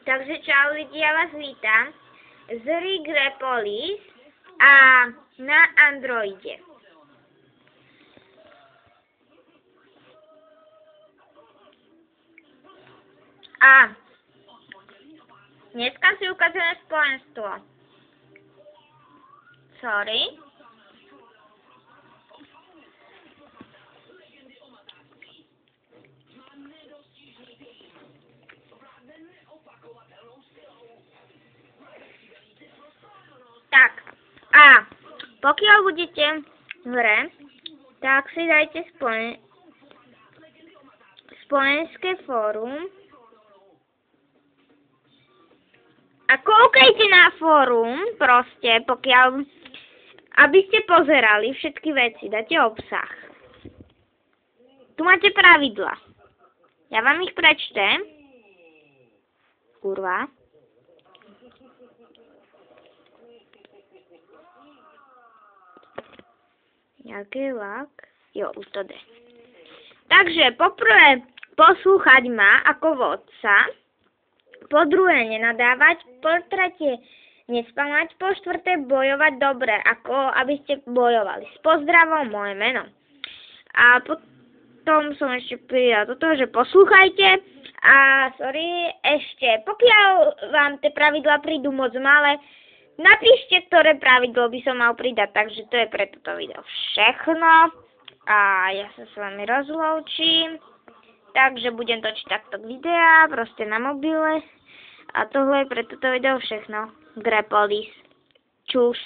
Takže čau lidi, ja vás vítam z hry Grepolis a na Androide. A dneska si ukazujeme spojenstvo. Sorry. Tak, a pokiaľ budete v hre, tak si dajte spojenské fórum a koukajte na fórum, proste, pokiaľ, aby ste pozerali všetky veci, dáte obsah. Tu máte pravidla. Ja vám ich prečtem. Kurva. Jaký lak? Jo, už to jde. Takže poprvé poslúchať ma ako vodca, po druhé nenadávať, po tretie nespamať, po štvrté bojovať dobre, ako aby ste bojovali. S pozdravom, moje meno. A potom som ešte pridal toto, že poslúchajte a sorry, ešte, pokiaľ vám tie pravidlá prídu moc malé, napíšte, ktoré pravidlo by som mal pridať, takže to je pre toto video všechno. A ja sa s vami rozlúčim. Takže budem točiť takto videa, proste na mobile. A tohle je pre toto video všechno. Grepolis. Čus.